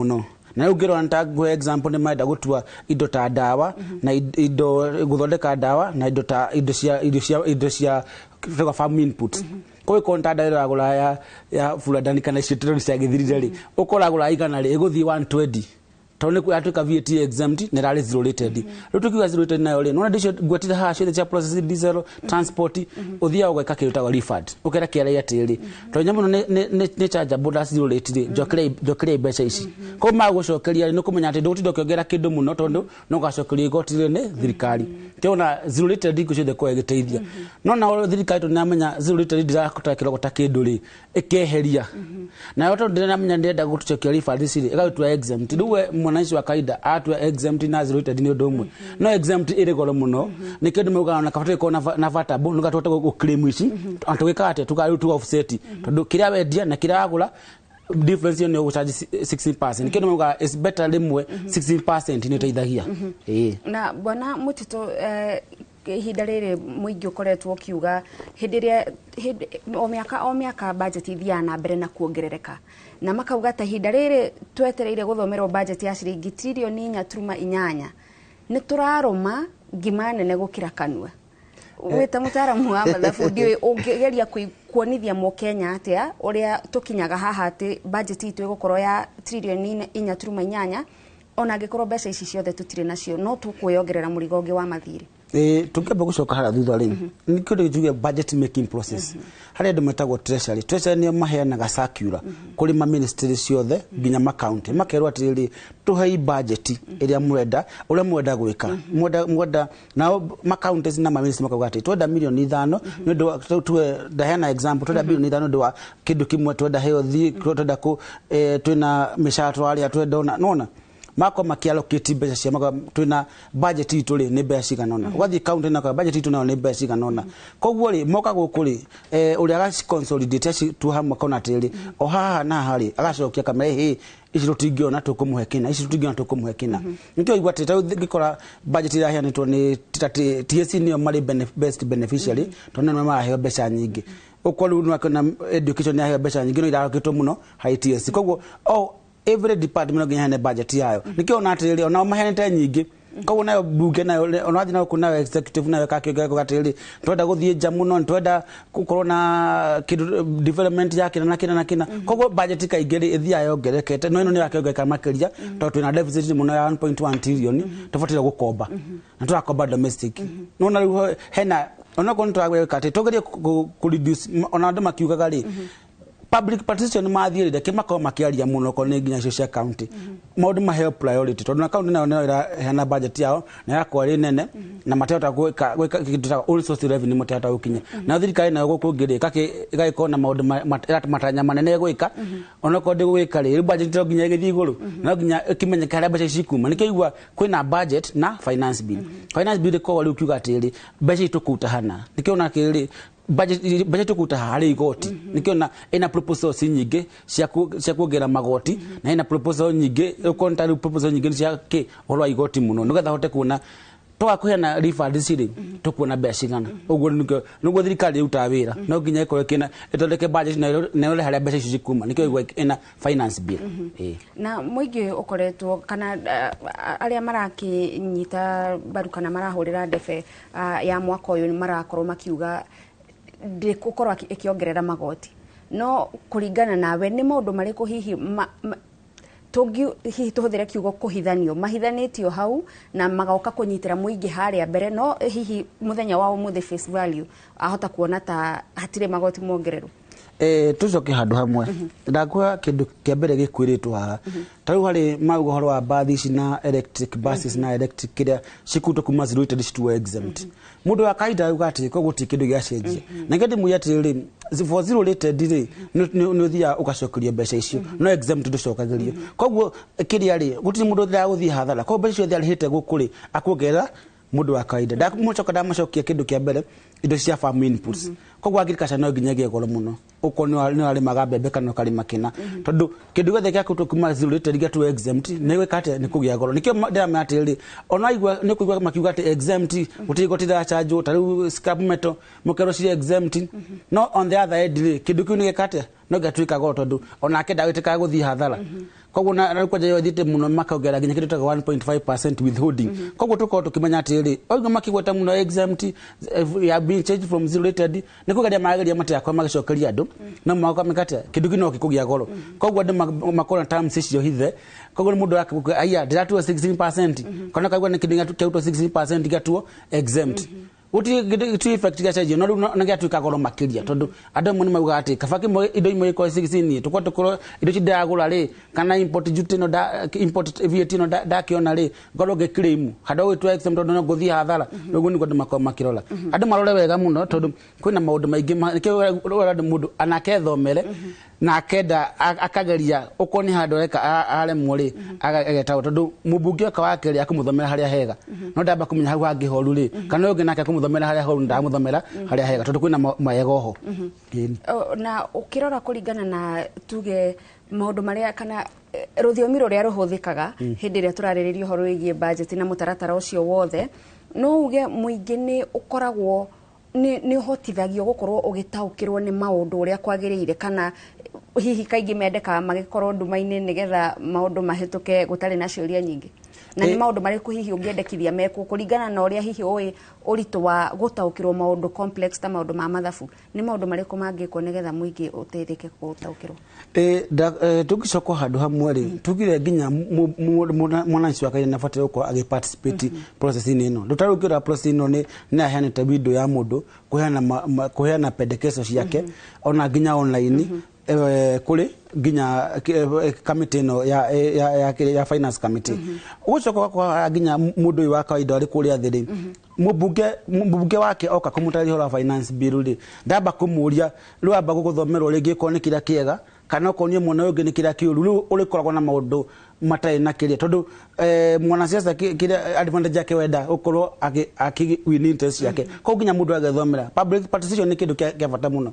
no na ugero ntago example ni maida gutua indo ta dawa na indo guthondeka dawa na indo ta indo cia farm inputs koi kontada ira agula ya fuladani kana citiro cia githirire ri ukora agula igana ri iguthi 120 tone ku atuka VAT exempt ne rali zero rated rutu kiwa zero rated nayo ri nona disho gwatira ha shile cha process diesel transport uthia ugeka kiruta refund ukera kiara ya tiri to nyamu ne charge boda zero rated jokire becha ici ko magucokeria ni kumenya ati nduti dokiongera kindu muno tondu no gacokeria igotire ne thirikari kiona zero rated kucide ko egiteithia no na thirikari to namenya zero rated ndira kota kindu ri ekeheria na yoto ndinamenya ndenda gutucokeria refund ici igagutwa exempt duwe mwananchi wa kaida atwa exempt na zero rated ni ndomwe no exempt ire goro muno ni kindu mugana na kafate ko na vatable nuga tota go claim ici antweka ate tukarutu offset tondu kiria wendia na kiria agula difference ni go charge 16%. Kindu muga is better limwe 16% ni teithagia na bwana Mutito ihinda riri muingi ukoretwo kiuga hindiria o miaka budget ithia na mbere na kuongerereka na makauga ta ihinda riri twetereire guthomerwo budget ya ciringi trilioni 4.8 ni turaruma ngima nene gukira kanua wita mutaramu wa mathabu ndio ungegeria kuonithia mo Kenya atia uria tukinyaga haha ati budget itu igukorwo ya trilioni 4.8 ona ngikorwo mbeca ici ciothe tutire nacio no tukwiyongerera murigo ungi wa mathiri tukebe gucoka hara thutha ri ni kindu gijuge budget making process hari andu metagwo treasury ni maheanaga circular kuri ma ministry ciothe ginya ma county makerwo atiri tuhei budget iria mwenda uria mwenda gwika mwenda na ma counties na ma ministry makauga ati twenda milioni 5 ni ndo tuwe dahana example twenda milioni 5 ndo wa kindu kimwe twenda health twenda ku twina mishato aria twenda nona mako makiallocate mbeca cia maka twina budget itu ri ni mbeca ciganona wathi county na budget itu nayo ni mbeca ciganona koguo ri moka gukuri uri aga consolidate tu hamwe kona tiri o haha na hari agacokia kamera ici rutingiona tukumuhe kina ici rutingiona tukumuhe kina nikio igwa teta ngikora budget ira hianitwo ni TSC niyo mari best beneficiary tonne no maheo mbeca nyingi ukolu na education ya mbeca nyingi no irakitwo muno ha TSC koguo every department nginya ne budget yayo nikio na atiri ona mahenete nyingi koguo nayo bunge nayo onathi nayo kuna executive nayo kakigego gatiri twenda guthie nja muno twenda gukorwo na development yake na kina koguo budget kaigeri ithia yongerekete no ino ni yakiongereka makiria to twina deficit muno ya 1.1 trillion tufatira gukomba na turakomba domestic no na hena ona ko ntwagwe kati togerie ku reduce ona andu makiugaga ri public participation mathire de kema ko makiaria muno ko ne ginya social county maundu ma help priority to na county na ira hena budget yao na yako ri nene na mateta gweka kindu all source revenue mateta ukinya na thirikari na gukungire igaiko na maundu matanya manene gwika ona ko ndi gwika ri budget to ginya githi iguru na ginya kimenyeka hara mbeca cikuma nikigwa kwina budget na finance bill ko wali ukiuga atiri mbeca itukuta hana nikiona kiri budget kuta hari igoti nikiona ina proposals nyingi cia kuongera magoti na ina proposal nyingi contrary proposal nyingi cia ke olwa igoti muno nigetha hote kuona to akuhena refund ciri tukuona mbeca ngana uguo nugo thirikari uta wira no ginya ikore kina itondeke budget na ole haria mbeca cikuma nikio igwa ina finance bill na muingi ukoretwo kana aria marakinyita baru kana marahurira ndebe ya mwaka uyu marakorwo makiuga ndikukorwa ikiongerera magoti no kuringana nawe ni maundu mariko hihi tungi hihi tuhuthire kiugo kuhithanio mahithanitio hau na magauka kunyitira muingi haria mbere no hihi muthenya wa umuthi face value ahota kuona ta hatire magoti mongereru tucoke handu hamwe ndakwa kindu kia mbere gikwiritwo haha tariu hari maugo horo wa bathi na electric buses na electric kiria cikuto kuma zero rated to exempt mundu wa kaida ugati ko guti kindu gia cenjia na ngedi muyati ri for zero rated ri ni uthia ugacokeria mbeca icio no exempt nducokagirio koguo kiria ri guti mundu thira guthi hathara ko mbeca icio hite gukuri akuongerera mundu wa kaida ndamucoka ndamucokia kindu kia mbere indo cia farm inputs koguo agriculture no ginya gigoro muno uko ni ari magabebe kana kali makina tondu kindu gothe gya kuma zero rated gya to exempt ne wekate ni kugia goro nikio ndama atiri ona igwa ni kuigwa makiuga ati exempt utigotira charge utari scrap metal mukero cia exempt no on the other end kindu kiu ni gekate no gatwika goro tondu ona akenda witika guthi hathara koguo na kwa jayo thite muno makagera ginya kitu 1.5% withholding koguo tuko tukimenya atiri oiga makigweta muno exempt ya being changed from zero rated ni kugaria magaria mate yakwa magicokeria andu na mwako mikate kindu kino kikugia goro koguo andu makona terms icio hithe koguo mundu akakuga aya ndiratua 16% kana kagwa ni kidinga tukiauto 16% gatuo exempt uti effect ga change no na gya tuika goro makiria tondu andu muni mauga ati kabaki indo imwe ko 16 tukwo indo chidagura ri kana import duty no import VAT no da kiona ri goro ge claim hada we tu exempt no gothi hathara nugu ni godo makoma kirola andu marore wega muno tondu kwina maundu maingi andu mundu anake thomere na akenda akageria ukoni handu reka ale muri ageta tondu mubungi ka wake ri akumuthomera haria hega no ndamba kumenya hau hangi horu ri kana ungi nake muthomera haria horu ndamuthomera haria hega tondu kwina mayego ho na ukirora kuringana na tuge maundu maria kana ruthiomi ruria ruhuthikaga hindi ria turariririo horo igie budget na mutaratara ucio wothe no uge muingi ni ukoragwo ni hotithagio gukorwo ugitaukirwo ni maundu uria kwagiriire kana hihi kaingi mendeka magikorwo ndumaini nigetha maundu mahituke gutari na ciuria nyingi na ni maundu mariku hihi ungiendekithia meku kuringana na uria hihi uritu wa gutaukirwo maundu complex ta maundu ma mathabu ni maundu mariku mangiko nigetha muingi uteithike gutaukirwo tukicoko handu hamwe ri tugire nginya mwananchi wakaire nafatira uko agi participate process ino ndutarukira process ino ni na hana tabido ya mundu kuheana pendekezo ciake ona nginya online kule ginya committee no ya finance committee ucoka kwa ginya mundu wa kawaida ari kule athiri mubunge wake oka kumutari hora finance bill ri ndamba kumuria rwamba gukuthomerwo ringi ko ni kira kiega kana ko ni mwana ungi ni kira kiuru uri koragwo na maundu matai na kiria tondu mwanasiasa kira advantage yake wenda ukorwo aki win interest yake ko ginya mundu agathomera public participation ni kindu kia bata muno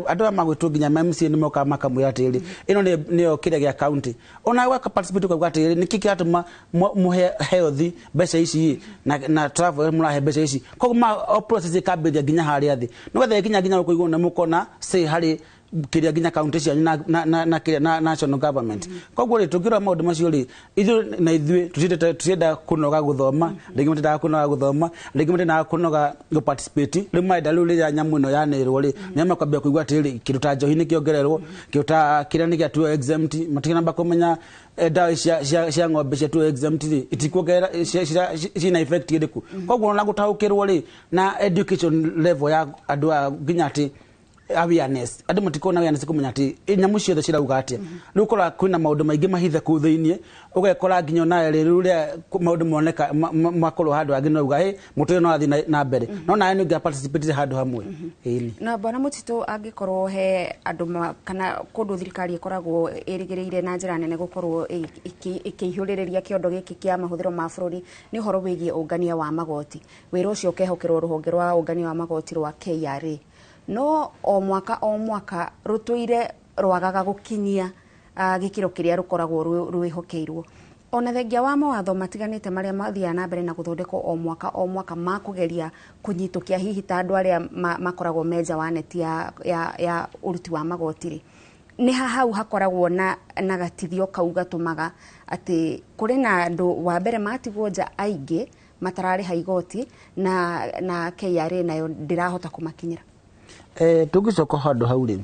andu magwitu ginya MMC ni moka makamwira atiri ino ni kiria gia county ona wa participate kwa atiri ni kiki atuma muhe healthy besa ici na travel murahe besa ici ko ma process ka beja ginya hari athi no wethe ginya kuigwo na mukona say hari kiria ginya county cia na kiria na national government koguo ri tukira maundu macio ri ithu na ithui tutida kunoga guthoma ringi mutida kunoga guthoma ringi mutida kunoga go participate ri maida ru ri ya nyamu no yanirwo ri nyama kwambia kuigwa atiri kiruta njohi ni kiongererwo kiruta kiria ni gatu exempt matikina ba kumenya dawa cia ng'ombe cia tu exempt ri itikuongera cina effect iriku koguo na gutaukirwo ri na education level ya andu ginya ati awareness andu mutikona awareness kumenya ati nyamu ciothe cirauga atia rukora kwina maundu maingi mahithe ku thiini ugekora nginyo na riruria maundu moneka makoro handu agina uga he mutwe no athi na mbere no na ni ga participate handu hamwe na bwana Mutito angikorwo he andu kana kundu thirikari ikoragwo irigireire na njira nene gukorwo ikihuririria kiondo giki kia mahuthiro ma bururi ni horo wigie ungania wa magoti wira ucio ukehokirwo ruhonge rwa ungania wa magoti rwa KRA no o mwaka rutuire rwagaga gukinyia gikiro kiria rukoragwo rwihokeirwo ona thengia wa mawatho matiganite maria mathia na mbere na guthondekwo o mwaka makugeria kunyitukia hihi ta andu aria makoragwo meja wa neti ya uruti wa magoti ri ni hau hakoragwo na gatithio kau gatumaga ati kuri na andu wa mbere matigwo nja aingi matarari haigoti na KRA nayo ndirahota kumakinyira tugicoka handu hau ri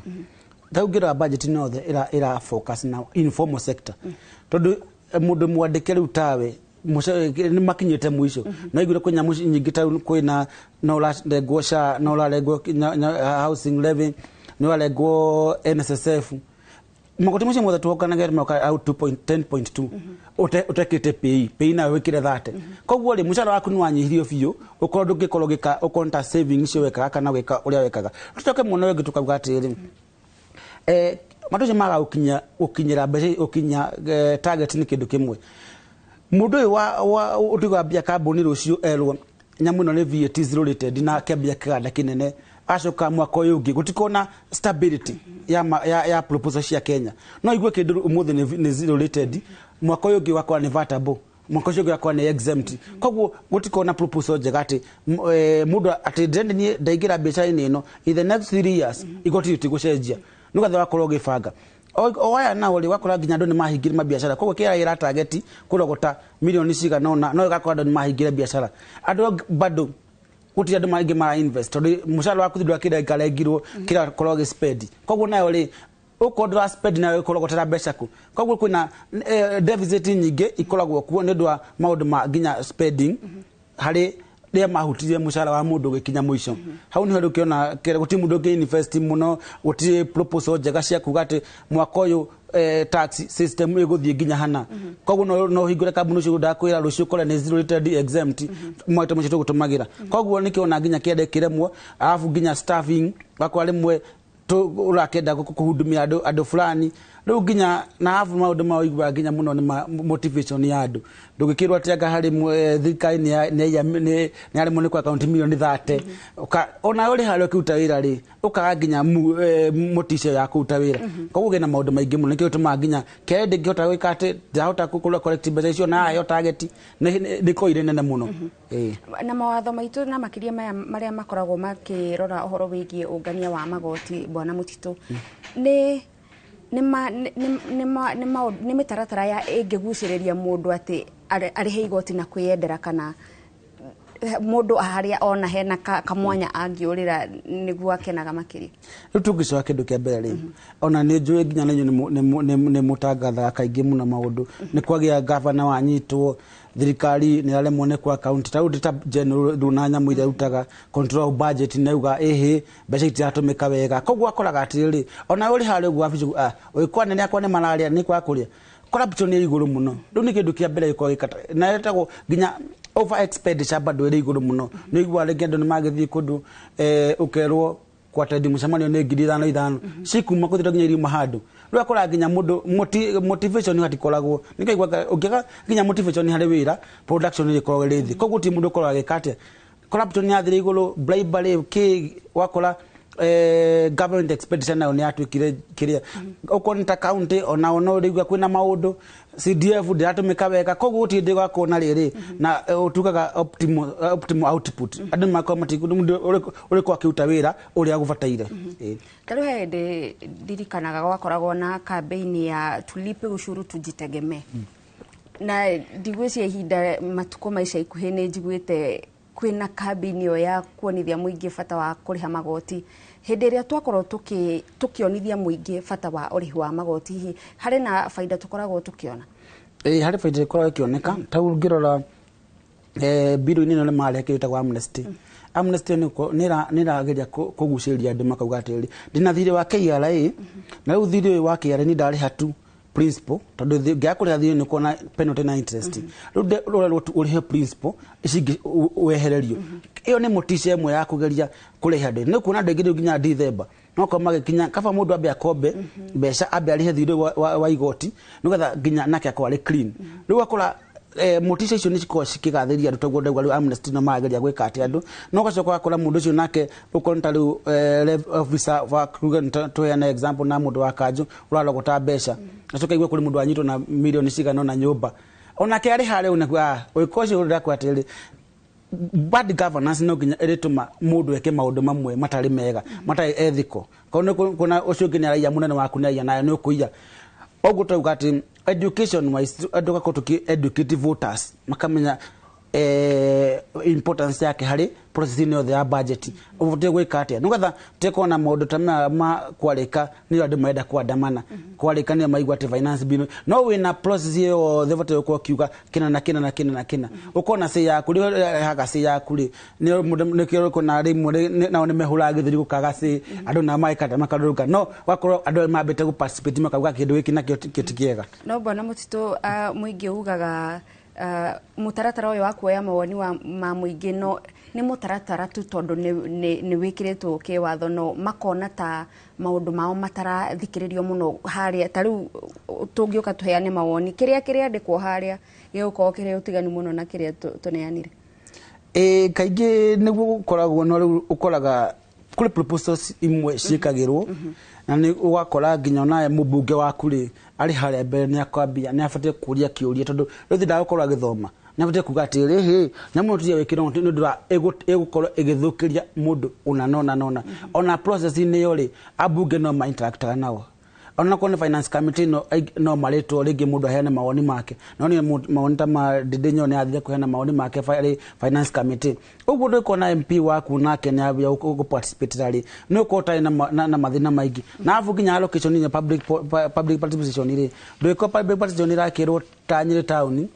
taugira budget nothe ira focus na informal sector tondu mundu mwandike riu tawe ni makinyite mwisho na igure kwenya mwisho nyingi ta kwina no la regwo sha no la regwo housing levy no la regwo NSSF makoti mwisho mothe tuokana ngere maka out 2.10.2 utekite pay na wekire thate koguo ri mushara waku nwanyihirio biu ukorwo ndugikorogika ukonta savings weka kana weka uria wekaga tutoke muno wengi tukavuga atiri matoje maga ukinyira mbeca ukinya target ni kindu kimwe mundu wa utigambia kambuni rucio elwo nyamu no ni VAT zero rated na kambia kiganda kinene acoka mwaka uyu ungi gutikona stability ya proposal cia Kenya no igwe kindu umuthi ni zero rated mwaka uyu ungi wakwa ni vatable mwaka uyu wakwa ni exempt koguo gutikona proposal jegati mundu ati ni ndaigira biacara ino in the next 3 years igoti tigucenjia nugathe wakorwo gifanga waya na uri wakora nginya andu ni mahingire mabiacara koguo kira ira target kurogota milioni cigana no gakora andu ni mahingire biacara andu bado kuti andu maingi mara invest tondu mushara waku thindwa kira ikarengirwo kira koroge spend koguo nayo ri ukodra spend nayo kurogotera mbeca ku koguo kwina deficit nyingi ikoragwo kuo ni ndwa maundu ma nginya spending hari ria mahutirie mushara wa mundu gikinya muico hau ni handu kiona guti mundu ngi invest muno guti proposal njega cia kuga ati mwaka uyu tax system iguthie nginya hana koguo no hingure kabunu cio ndakwira rucio kore ni zero rated exempt mwete mucio tugutumagira koguo ni kiona nginya kiende kiremwo alafu nginya staffing bakwa rimwe urakenda kuhudumia andu fulani riu nginya na afu maundu ma igwa nginya muno ni motivation ya andu ndugikirwa tianga hari thirikari ni ari muni kwa account milioni 30 ona uri hari kuruta wira ri ukaga nginya motisha ya kuruta wira koguo gena maundu maingi muno nikio tuma nginya kende ngihota gwika ati ndahota kukula collective budget na ayo target ni koire nene muno na mawatho maitu na makiria maya maria makoragwo makirora uhoro wigie ungania wa magoti Bwana Mutito ni mitaratara ya ingiguciriria mundu ati arihe igoti na kwiyendera kana mundu haria ona hena kamwanya angiurira niguo akenaga makiria tugicoka kindu kia mbere ri ona ni njui nginya ni mutangatha kaingi muno maundu ni kwagia governor wanyitwo thirikari ni aremwo ni kwa account tau ta general Runanya mwire rutaga control budget neuga mbeca itiratumika wega koguo akoraga atiriri ona uri hari gwa bicu ukwane ni akwane malaria ni kwa kuria corruption ni iguru muno riu ni kindu kia mbere iko gikata na retagwo nginya over expenditure bado iri iguru muno ni igwa legendo ni magithii kundu ukerwo kwatedi mucemanio ni 5,500 cikuma kuthira nginya iri mahadu riu akora nginya mundu motivation hati koragwo nikaigwa ukiga nginya motivation hari wira production ni koragwo rithi koguo ti mundu koragwo gikate corruption ya thiri iguru bribery ki wakora government expenditure nayo ni atwikire kiria ukonta county ona rigwa kwina maundu CDF ndiratumika wega koguo ti ndiga kuona riri na utugaga optimal output andu makwa matiku uri kwa kiuta wira uri agubataire karu hende dirikanaga gwakoragwo na campaign ya tulipe ushuru tujitegemee na digwecie hinda matuko maisha ikuhe ni njiguite kwina campaign yo ya kuonithia muingi bata wa kuriha magoti hindi ria twakorwo tukionithia muingi bata wa urihi wa magoti hari na faida tukoragwo tukiona hari faida ikoragwo ikioneka tau ngirora biru ni no male kitagwa amnesty amnesty ni rageria kuguciria andu makauga atiri ndinathire wa KRA na riu thire wa KRA ni ndari hatu principal tondu ngiakuria thire ni kuona penalty na interest riu urihe principal icingi wehererio iyo ni motisha imwe ya kugeria kuriha ndu ni kuona ndu nginya December no ko magikinya kaba mundu ambe akombe mbeca ambe arihe thire wa igoti nigetha nginya nake akwari clean riu akora motisha icio ni ciko cikigathiria andu taguo ndauga riu amnesty no mageria gwika ati andu no gacoka akora mundu ucio nake ukonta riu officer wa kuga toyana example na mundu wa kanju urarogota mbeca acoka igwe kuri mundu anyitwo na milioni cigana na nyumba ona ke ari hare una uikoci urira kwatiri bad governance no ginya erituma mundu eke maundu mamwe matari mega matari ethical kuna ucio nginya raia munene waku na ya nayo ni ukuiya ogu tauga ati education wise aduka kotuki educative voters makamenya importance yake hari processing of the budget uvote gwika atia nugatha tekona maundu tamya ma kwarika ni andu maenda kwandamana kwarika ni maigwa ati finance bill no wina process yo the vote ko kiuga kina ukona se ya kuri haga se ya kuri ni mundu ni kiro kona rimwe na ni mehura githiri gukaga se andu na maikata makaruka no wakoro andu mabete ku participate makaga kindu giki na kitikiega no Bwana Mutito muingi ugaga mutaratara uyu wa kuoya mawoni wa ma muingi no ni mutaratara tu tondu ni wikiritwo ke watho no makona ta maundu mao matarathikiririo muno haria tariu tungioka tuheane mawoni kiria ndikwo haria gigukorwo kiri utigani muno na kiria tuneanire kaingi niguo gukoragwo no ukoraga kuri proposals imwe ciikagirwo na ni ugakora nginya naye mubunge waku ri ari haria mbere ni akwambia ni afatie kuria kiuria tondu ruthi ndakorwo agithoma ni afatie kuga atiri nyamu tuya wikiro ndura egukorwo igithukiria mundu una nona ona process ni yo ri abunge no ma interact nao ona ko finance committee no maletwo rigi mundu aheane mawoni make no ni mawoni ta ma didinyo ne athire kuheana mawoni make finance committee uguo ndu ko na MP waku nake ne abia ugo participate rali no ko ta na mathina maingi na afu ginya allocation ni public participation ri ndu ko public participation ra kiro tanyire town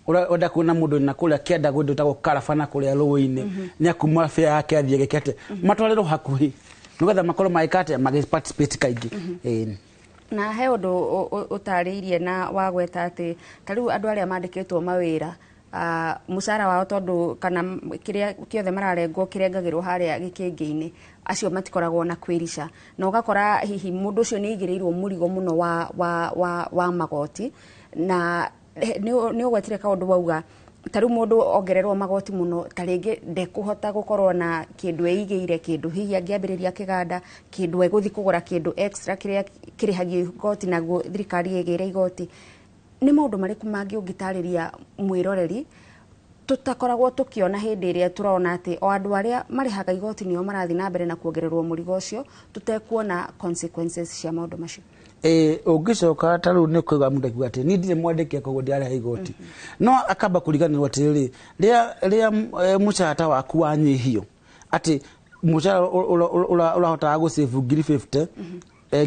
oda kuna mundu na kulia kienda gundu ta gukarabana kulia lowo-ini ni akuma fare yake athie gekete matwarero hakuhi nugetha makoro maikate participate kaingi na he undu utariirie na wagweta ati tariu andu aria mandikitwo mawira musara wao tondu kana kiria kiothe mararengwo kirengagirwo haria gikingi-ini acio matikoragwo na kwirisha na ugakora hihi mundu ucio ni igirirwo murigo muno wa magoti na ni ugwetire kaundu wauga tariu mundu ongererwo magoti muno taringi ndekuhota gukorwo na kindu eigeire kindu hihi angiambiriria kiganda kindu eguthi kugura kindu extra kiria kirihagio igoti naguo thirikari igeire igoti ni maundu mariku mangi ungitariria mwiroreri tutakoragwo tukiona hindi iria turona ati o andu aria marihaga igoti nio marathi na mbere na kuongererwo murigo ucio tutekuona consequences cia maundu macio ugicoka taru ni kuiga mundu akiuga ati ni ndire mwandike koguo ndiare igoti no akamba kuriganirwa ati ria muchata waku wanyihio ati muchara urahota gusave 50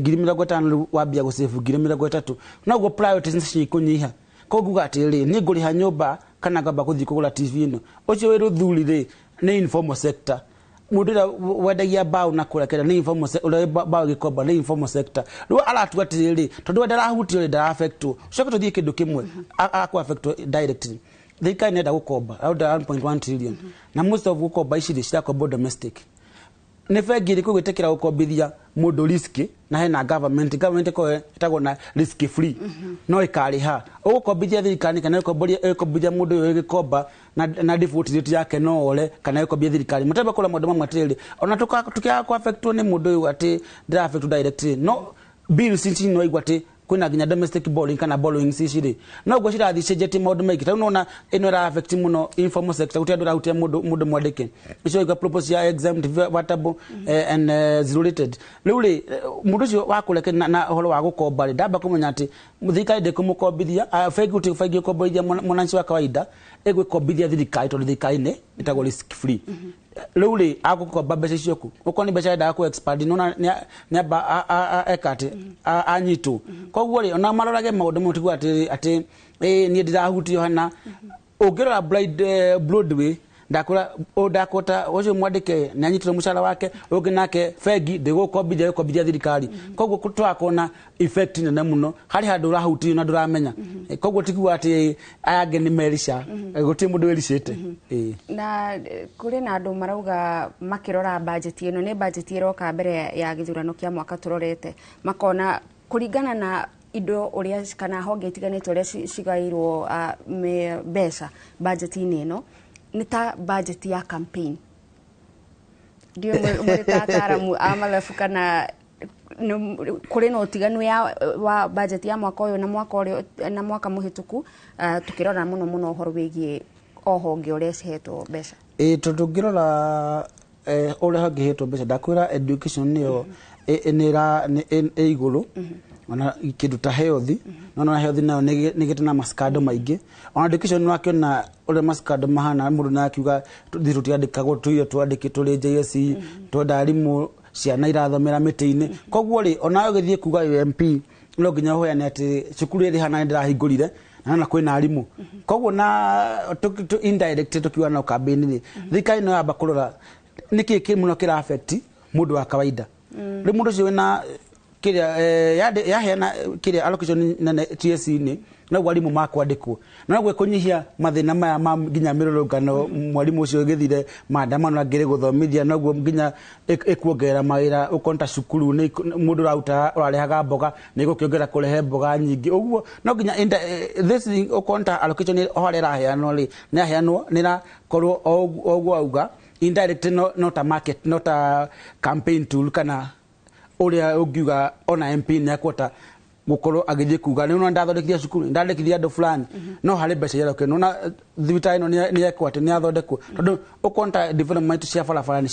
ngiri 50 wambia gusave ngiri 30 no go priorities cikunyiha koguo ati ni nguriha nyumba kana ngamba kuthi kugura TV ino ucio wiru thuri ri ni informal sector mudira wedagia bao na kurekera ni informal sector bao gikomba ni informal sector ru aratu atiriri tondu ndarahuti ri ndara affect ucio tuthie kindu kimwe aku affect directly they can nenda gukomba out 1.1 trillion na most of gukomba ici cia kombo domestic ne fegiri kugwitekera gukombithia mundu riski na hena government ko etagwo na risk free no ikariha ugukombithia thirikari kana ukombithia mundu uyu gikomba na default rate yake no ole kana ukombithia thirikari mutaba kula mundu mamwatiriri ona tukia ku affect ni mundu uyu ati ndira affect directly no bill sinci no igwate kuna ginya domestic borrowing kana borrowing ciciri no gwo cira thicejeti maundu maingi ta nona ino ra affect muno informal sector utendo ra utia mundu mwandike icio iga propose ya exempt vatable and zero rated luli mundu cio wakuleke na horo wa gukomba ri ndamba kumenya ati thirikari de kumukombithia fegi ukombithia mwananchi wa kawaida egwe kombithia thirikari tondu thirikari ne itago risk free luli agukomba mbeca cioku ukoni mbeca nda ku expand nona ni aba ekate anyitu koguo ri ona marorage maundu mutigu ati ni ndirahutio hana ungirora Broadway ndakota ucio mwandike nyanyitire mushara wake uginake fegi ndigukombithia thirikari koguo twakona effect nene muno hari handu rahutio na nduramenya koguo tikuwa ati ayage ni merisha guti mundu wericite na kuri na andu marauga makirora budget ino ni budget iroka mbere ya githurano kia mwaka turorete makona kuringana na indo uria kana honge itiganite uria cigairwo mbeca budget ino ni ta budget ya campaign ndio mutataaramu amalafu kana kuri no tiganu ya wa budget ya mwaka uyu na mwaka muhituku tukirora muno horo wigie ohonge uria cihetwo mbeca tutungirora uria honge hetwo mbeca ndakwira education niyo enera iguru ona kindu ta health nona health nayo nigite na maskado maingi ona education no akiona ule maskado mahana mundu na akiuga thiru tiandikagwo tuyo twandike tuli JSC twandarimu ciana irathomera miti-ini koguo ri ona ugithie kuga MP no ginya hoyane ati cukuru iri hana ndirahingurire na kwina arimu koguo na indirect tukiwa na campaign ri thika ino aba kurora niki kimuno kira affect mundu wa kawaida ri mundu cio na kiria ya hena kiria allocation na TSC ni na walimu makwandikwo na gwe kunyihia mathina maya ma ginya mirurungano mwalimu ucio githire maandamano angire guthomithia na gwo ginya ekuongera mawira ukonta cukuru ni mundu rauta urarehaga mboga ni gukiongera kurehe mboga nyingi ugwo no ginya this ukonta allocation horera heano ri na heano ni na korwo ogwo auga indirect not a market not a campaign tool kana uria ugiuga ona MP ni akwota gukorwo agithie kuga ni ndathondekithia cukuru ndandekithia andu fulani no hari mbeca yaro ke nona thibitari no ni ekwate ni athondekwo tondu ukonta development cia barabara ni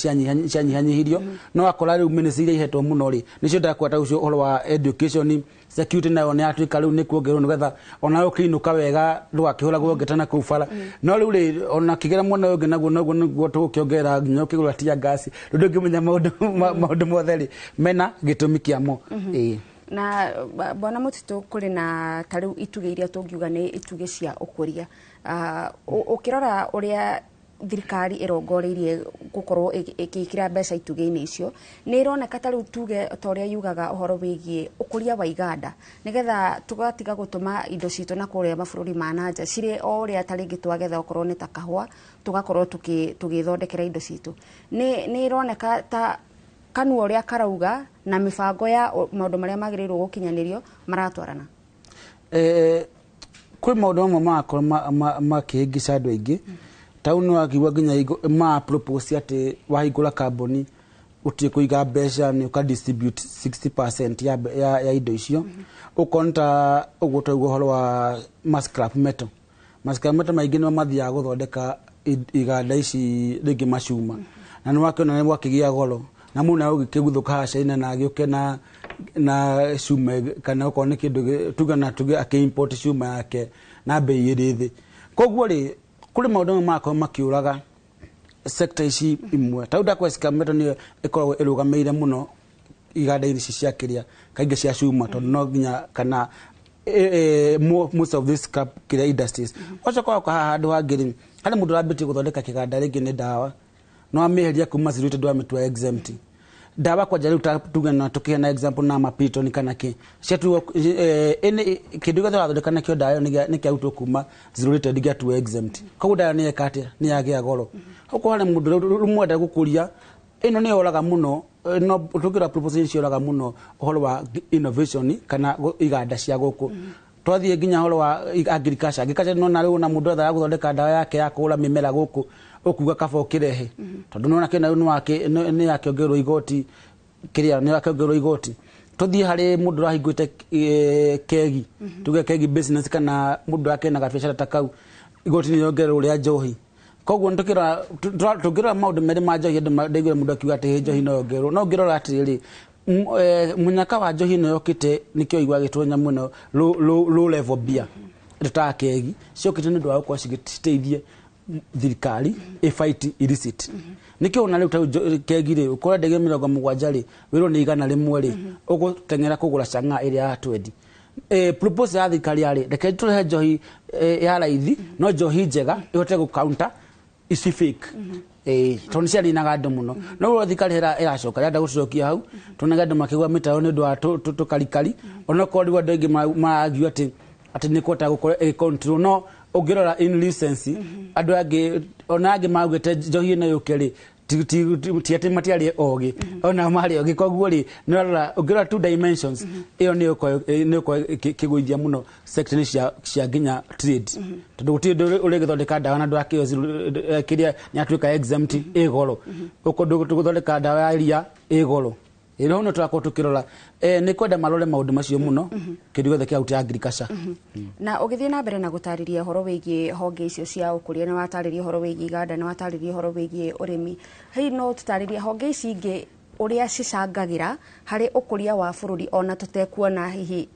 cianyihanyihirio no akora riu ministry ihetwo muno ri nicio ndakwata ucio horo wa education security nayo ni atuika riu ni kuongerwo nigetha ona ukrinuka wega ndugakihura guongetana kuu bara no riu ri ona kigera mwana ungi naguo niguo tugukiongerera nginya ukigura tia gasi ndu ngimenya maundu mothe ri mena gitumi kiamo na bona Mutito kuri na tariu ituge iria tungiuga ni ituge cia ukuria ukirora uria thirikari irongoreirie gukorwo ikikira mbeca ituge-ini icio ni ironeka tariu tuge toria yugaga uhoro wigie ukuria wa iganda nigetha tugatiga gutuma indo citu na kuria mabururi ma nanja cire o uria taringi twagetha okorwo ni ta kahua tugakorwo tugithondekera indo citu ni ironeka ta kanua uria karauga na mibango ya maundu maria magirirwo gukinyanirio maratwarana kwi maundu makoro makiingica andu aingi tau no akiwa nginya ma propose ati wahingura kambuni utie kuiga mbeca ni uka distribute 60% ya indo icio ukonta ugutoigwo horo wa scrap metal maingi no mathia guthondeka iganda ici ringi macuma na no wakiona ni wakigia goro na muna ugikiguthuka hacaina na agiuke na cuma kana ukone kindu tuge akiimport cuma yake na bei iri thi koguo ri kuri maundu makoro makiuraga sector ici imwe tau ndakwesika meto ni ikoragwo irugameire muno iganda ici cia kiria kaingi cia cuma tondu no nginya kana most of this scrap kiria industries oco kwa handu hangiri hari mundu rabiti guthondeka kiganda ringi ni dawa no ameheria kuma zirute ndo ametwa exempt dawa kwa jariu tuge na tukihe na example na mapito ni kana ki shetu ene kiduga thondeka na kio dawa ni kiauto kuma zirute diga tu exempt koguo dawa ni ekate ni yagia goro huko hale mundu rumwenda gukuria ino ni oraga muno no tugira proposition oraga muno horo wa innovation kana iganda cia guku twathie nginya horo wa agriculture no na riu na mundu othe guthondeka dawa yake ya kula mimera guku okuga kaba kirehe tondu nona kena ni yakiongerwo igoti kiria ni yakiongerwo igoti tuthie hari mundu rahingwite kegi tuge kegi business kana mundu akena gabiacara takau igoti ni yongerwo ria njohi koguo tukira maundu mere ma njohi ndigire mundu akiuga ati njohi no yongerwo no ngirora atiri munyaka wa njohi no yokite nikio igwa gitwonya muno low level beer ta kegi ciokite ni ndwa kwa cigiteithie thirikari fight illicit nikio na riu kegire ukora ndege 70 ri wiro ni igana rimwe ri ugutengera kugura canga iria ya 20 propose ya thirikari ari reke turehe njohi ya raithi no njohi njega ihote gu counter isi fake toni cia ni naga muno no thirikari iracoka yanda gucokia hau tunaga andu makigwa mitao ni ndwa tukarikari ona ko ri andu ingi maagiu ati ni kota gukora control no ugirora in license andu agi ona agi magwete njohi na yukeri tiati matiari ogi ona mari ogi koguo ri nora ugirora two dimensions iyo ni ko kiguithia muno sector cia nginya trade tondu guti uri githondeka dawa na ndu akio kiria ni atuika exempt igoro uko guthondeka dawa ya iria igoro ilo no twako tukirora ni kwenda marore maundu macio muno kindu gothe kia uti agriculture na ugithie na mbere na gutariria horo wigie honge icio cia ukuria na watariria horo wigie iganda na watariria horo wigie urimi hei no tutariria honge ici ingi uria cicangagira hari ukuria wa bururi ona tutekuona hihi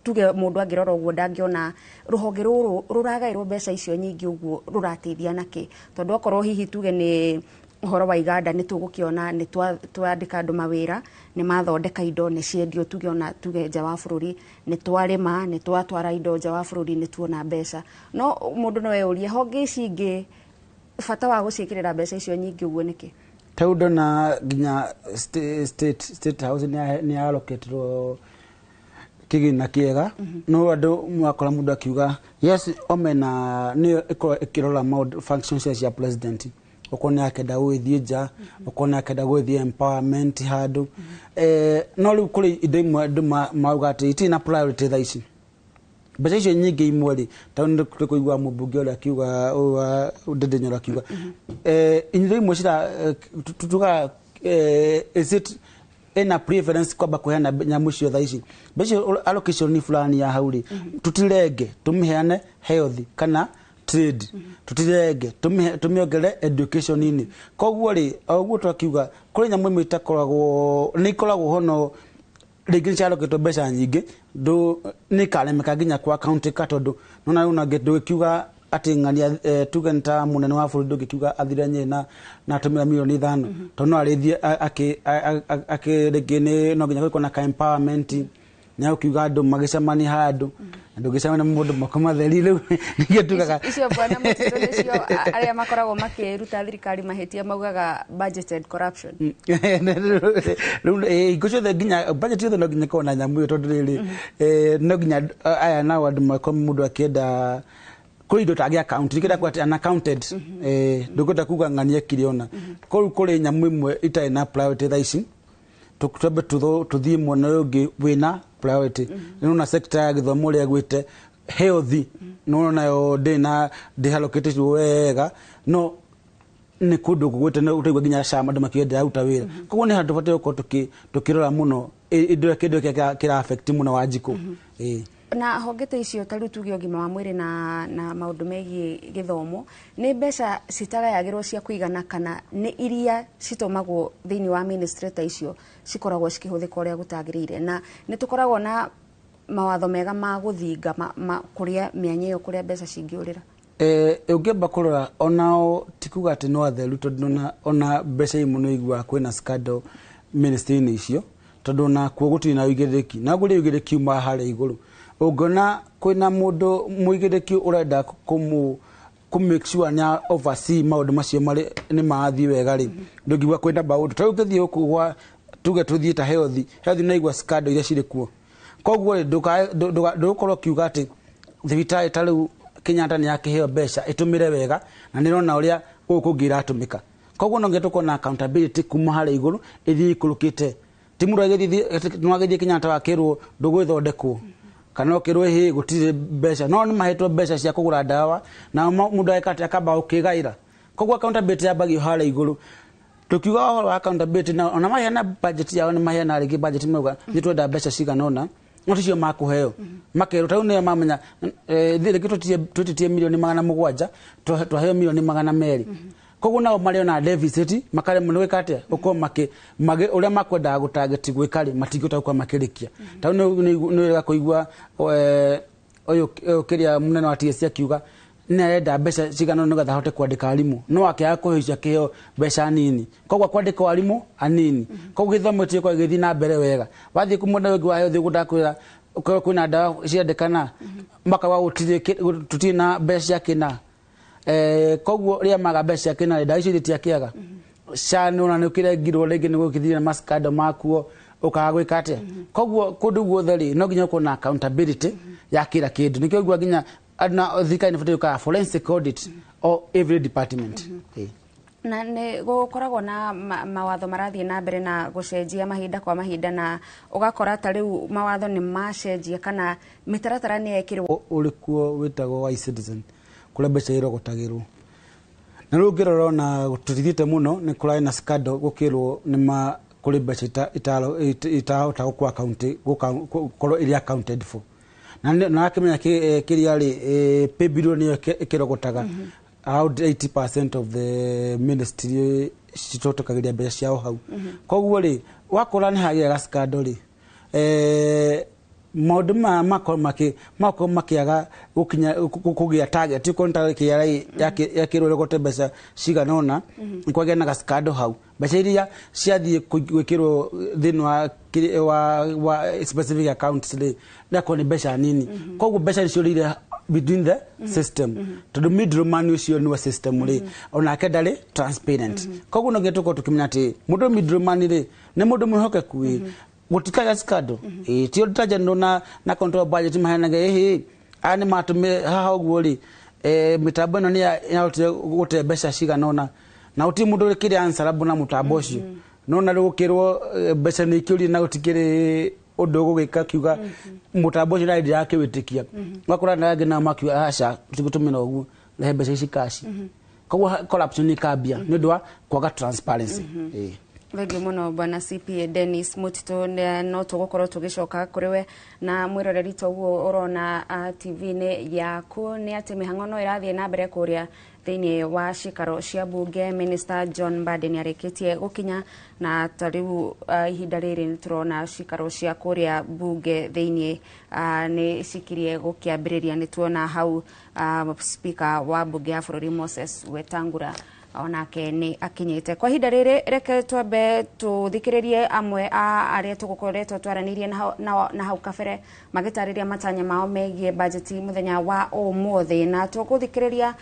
tuge mundu angirora uguo ndangiona ruhonge ruru ruragairwo mbeca icio nyingi uguo rurateithia naki tondu okorwo hihi tuge ni uhoro wa iganda ni tugukiona ni twandika andu mawira ni mathondeka indo ni ciendio tugiona tuge nja wa bururi ni twarima ni twatwara indo nja wa bururi ni tuona mbeca no mundu no eurie honge ici ingi bata wa guciikirira mbeca icio nyingi uguo niki taudo na ginya state house ni allocate ro kigina kiega no andu mwakora mundu akiuga yes omena ni ikirora mode functions ya president ukona akenda gwithie nja ukona akenda gwithie empowerment handu no riu kuri indo imwe andu mauga ati itina priority tha ici mbeca icio nyingi imwe ri tondu tukuigua mubunge uri akiuga Ndendenyoro akiuga indo imwe cira tutuga is it ena preference kwamba kuheana nyamu cio thaa ici mbeca allocation ni fulani ya hauri tutirenge tumiheane health kana trade tutirenge tumiongere education ini koguo ri oguo twakiuga kuri nyamu imwe itakoragwo ni ikoragwo hono rĩngĩ ciaroketwo mbeca nyingĩ nĩ karemeka nginya kwa county katondu nona una ngĩkiuga atĩ ng'ania tuge nta munene wa bũrũri ndũngĩkiuga athire nyena na atumĩra milioni 5 tondũ no arĩthie rĩngĩ no nginya gũkorwo na empowerment na ukiuga andu magicamania handu andu gicamania mundu makomatheri riu ningitugaga icio bwana Mutito nicio aria makoragwo makiruta thirikari mahitia maugaga budgeted corruption riu igucio nginya budget yothe no nginya kona nyamu tondu riri no nginya aya na andu makoma mundu akienda kuindo tagi account nikira kwati unaccounted nduguta kuga ng'ania kiriona kuri nyamu imwe itai na priority thaici tukwambe tuthie mwena ungi wina priority nuna sector ya githomo ria gwite health nuna yo ndina deallocated wega no ni kundu gugwite no utaigwa ginya shama ndu makienda uta wira koguo ni handu bate ko tukirora muno indo kira affect muno wajiko na hongete icio taru tuge ogima wa mwiri na maundu megie githomo ni mbeca citarayagirwo cia kuigana kana ni iria citomagwo thiini wa administrator icio cikoragwo cikihuthika uria gutagirire na ni tukoragwo na mawatho mega ma guthinga kuria mianya iyo kuria mbeca cingiurira ungiamba kurora onao tikuga ati no atheru tondu ona mbeca imuno igwa kwina scandal ministry-ini icio tondu na kuo gutiri na uigiriki na guri uigiriki ma hare iguru ugona kwina mundu muigiriki urenda ku make sure nya oversee maundu macio mari ni maathi wega ri ndugigwa kwenda baundu tau ngithie ukugwa tuge tuthie ta health na igwa scandal iria ciri kuo koguo ndukorwo kiuga ati thibitari tariu Kenyatta ni yakiheo mbeca itumire wega na nirona uria gukungira atumika koguo no ngetuko na accountability kuma hare iguru ithi ikurukite timuru agithie Kenyatta wakirwo ndugwithondekwo kana okirwe hi gutire mbeca no ni mahetwo mbeca cia kugura dawa na mundu aikate akaba ukigaira koguo accountability yabagio hare iguru tukiuga horo accountability na ona mahena budget yao ni mahena rigi budget mauga ni twenda mbeca ciganona noticio makuheo makero tau ne mamenya thire gitutie milioni 700 twaheo milioni 200 koguo nao mari ona deficit makare muno wikate uko mage uria makwenda gutarget gwikari matigota kwa makirikia tau ni wega kuigua oyo kiria munene wa TSC akiuga nenda mbeca cigano nigetha hote kwandika arimu no akia kuhicia kiheo mbeca nini koguo kwandika arimu anini koguo githomo tie kwa githi na mbere wega wathie kumunda wengi wa health gudakwira kwina dawa ciandikana maka wa tutie na mbeca kina koguo ria maga mbeca kina dawa icio tie kiaga shani ona ni ukirengirwo rigi ni gukithira maskado makuo ukagwikate koguo kundu guotheri no ginya kuna accountability ya kila kindu nikio gwa ginya na thika ni foto ka forensic audit or every department na ne gukoragwo na mawatho marathie na mbere na gucenjia mahinda kwa mahinda na ugakora ta riu mawatho ni macenjia kana mitaratara ni yekirwo ulikuo witagwo wa citizen kula mbeca irogotagirwo na riu ngirora na gutithite muno ni kurai na scandal gukirwo ni ma kuli mbeca itahota gukwa account gukorwo iria accounted for na akimenya kiria ri pay billion ni kirogotaga out 80% of the ministry citotokagiria mbeca ciao hau koguo ri wakora ni hagia scandal ri maundu mako makiaga gukinya kugia target konta kirai yakirwo gote mbeca ciganona ikwagia na scandal hau mbeca iria ciathie gwikirwo thini wa specific accounts ri ndako ni mbeca nini koguo mbeca icio rire between the system to middleman ucio ni wa system ri ona kedari transparent koguo no getuko tukimenya ati mundu middleman ri ni mundu mwihokeku wi gutikaya scandal tio taje na control budget mahenage ani matume haha uguo ri mitambo no ni ya gute mbeca ciganona na uti mundu ri kiri answer abuna mutambo ucio no na rugukirwo mbeca ni kiuri na gutikiri undu gugika kiuga mutambo ucio raidi yake witikia wakura na ngina makiwa aca tigutumira uguo na mbeca ici kashi koguo corruption ni kambia ni ndwa kwaga transparency Wengi muno bwana CPA Dennis Mutito, no tugukorwo tugicoka kuri we na mwiroreri toguo urona TV-ini yaku ni ati mihango no irathie na mbere kuria thiini wa cikaro cia bunge. Minister John Mbadi ni arikitie gukinya na tariu ihinda riri ni turona cikaro cia kuria bunge thiini ni cikirie gukiambiriria. Ni tuona hau speaker wa bunge ya bururi Moses Wetangula onake ni akinyite. Kwa ihinda riri reke twambe tuthikiririe amwe aria tugukoretwo twaranirie na hau kabere magitariria matanya mao megie budget muthenya wa umuthi, na tuguthikiriria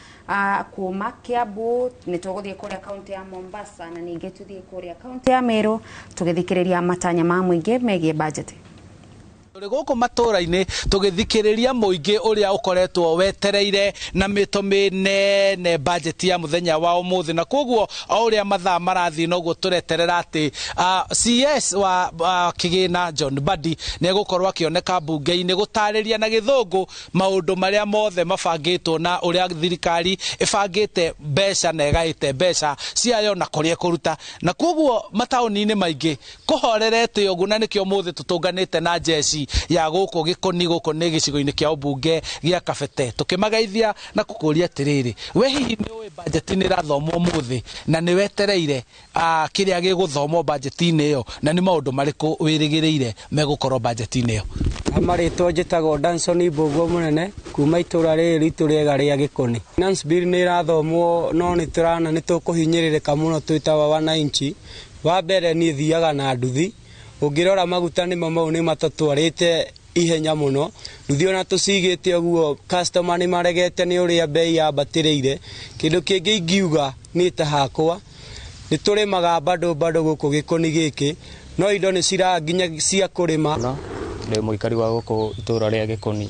kuma Kiambu, ni tuguthie kuria kaunti ya Mombasa na ninge tuthie kuria kaunti ya Meru tugithikiriria matanya ma muingi megie budget. Guku matura-ini tugithikiriria muingi uria ukoretwo wetereire na mito minene budget ya muthenya wa umuthi, na koguo uria mathaa marathi noguo tureterera ati CS wa kigina John Mbadi ni egukorwo akioneka bunge-ini gutariria na githungu maundu maria mothe mabangitwo na uria thirikari ibangite mbeca na egaite mbeca ciayo na kuria kuruta, na koguo matauni-ini maingi kuhorerete uguo, na nikio muthi tutunganite na jeshi ya guku gikoni guku ni gicigo-ini kia ubunge gia Kabete tukimagaithia na kukuria atiriri, we hihi ni uwi budget-ini irathomwo muthi na ni wetereire kiria giguthomwo budget-ini iyo, na ni maundu mariku wirigiriire megukorwo budget-ini iyo? Amaritwo njitagwo Danson Mbogo munene kuma itura riri ritu riega ria Gikoni. Finance bill ni irathomwo no ni turana ni tukuhinyiririka muno twitawa wananchi. Wa mbere ni thiaga na nduthi, ungirora maguta ni mau ni matatwarite ihenya muno, nduthi ona tucigite uguo customer ni maregete ni uria bei ya batiriire. Kindu kingi ingiuga ni ta hakwa ni turimaga bado guku Gikoni giki, no indo ni cira nginya cia kurima. Ndi muikari wa guku itura ria Gikoni,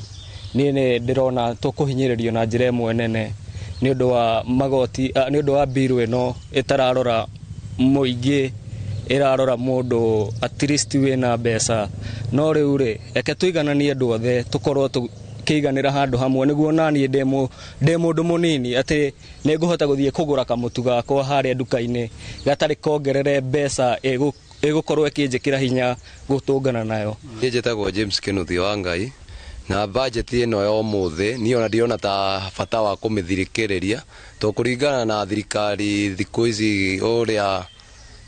ni ndirona tukuhinyiririo na njira imwe nene ni undu wa magoti, ni undu wa bill ino itararora muingi, irarora mundu at least wina mbeca. No riu ri eke tuigananie andu othe tukorwo tukiiganira handu hamwe niguo nani ndi mundu munini ati ni nguhota guthie kugura kamutu gakwa haria nduka-ini gatari kongerere mbeca igukorwo ikinjikira hinya gutungana nayo. Ni njitagwo James Kinuthia wa Ngai, na budget ino ya umuthi ni ona ndiona ta bata wa kumithirikiriria to kuringana na thirikari thiku ici uria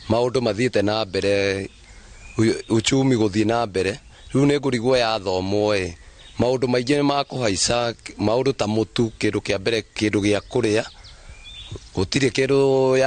maundu mathiite na mbere, uchumi guthie na mbere. Riu ni ngurigwo ya thomwo maundu maingi ni makuhaica, maundu ta mutu, kindu kia mbere, kindu gia kuria, gutire kindu ya